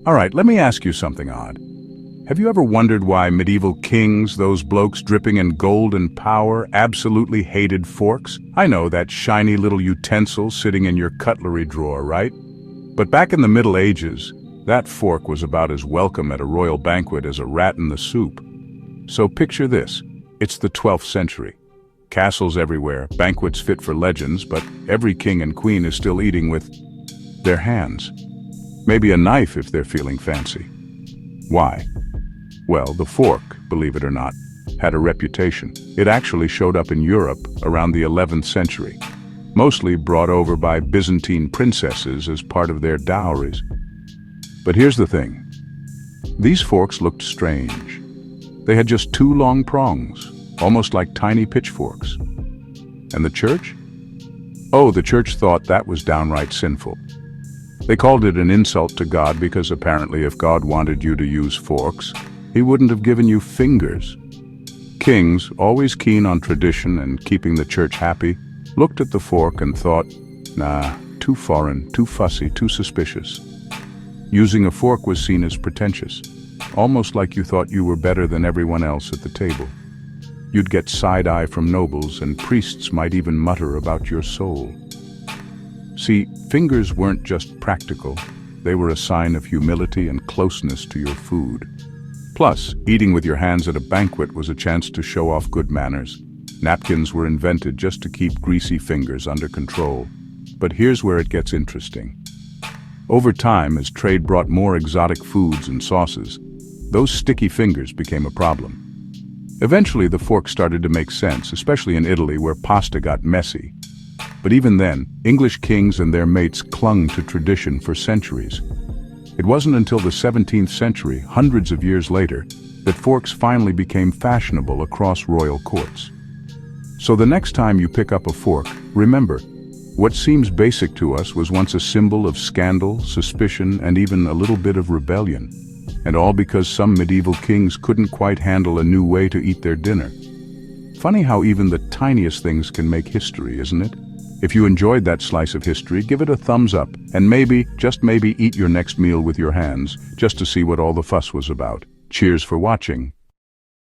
Alright, let me ask you something odd. Have you ever wondered why medieval kings, those blokes dripping in gold and power, absolutely hated forks? I know, that shiny little utensil sitting in your cutlery drawer, right? But back in the Middle Ages, that fork was about as welcome at a royal banquet as a rat in the soup. So picture this. It's the 12th century. Castles everywhere, banquets fit for legends, but every king and queen is still eating with their hands. Maybe a knife if they're feeling fancy. Why? Well, the fork, believe it or not, had a reputation. It actually showed up in Europe around the 11th century, mostly brought over by Byzantine princesses as part of their dowries. But here's the thing. These forks looked strange. They had just two long prongs, almost like tiny pitchforks. And the church? Oh, the church thought that was downright sinful. They called it an insult to God because apparently if God wanted you to use forks, He wouldn't have given you fingers. Kings, always keen on tradition and keeping the church happy, looked at the fork and thought, nah, too foreign, too fussy, too suspicious. Using a fork was seen as pretentious, almost like you thought you were better than everyone else at the table. You'd get side-eye from nobles, and priests might even mutter about your soul. See, fingers weren't just practical, they were a sign of humility and closeness to your food. Plus, eating with your hands at a banquet was a chance to show off good manners. Napkins were invented just to keep greasy fingers under control. But here's where it gets interesting. Over time, as trade brought more exotic foods and sauces, those sticky fingers became a problem. Eventually, the fork started to make sense, especially in Italy where pasta got messy. But even then, English kings and their mates clung to tradition for centuries. It wasn't until the 17th century, hundreds of years later, that forks finally became fashionable across royal courts. So the next time you pick up a fork, remember, what seems basic to us was once a symbol of scandal, suspicion, and even a little bit of rebellion. And all because some medieval kings couldn't quite handle a new way to eat their dinner. Funny how even the tiniest things can make history, isn't it? If you enjoyed that slice of history, give it a thumbs up, and maybe, just maybe, eat your next meal with your hands, just to see what all the fuss was about. Cheers for watching.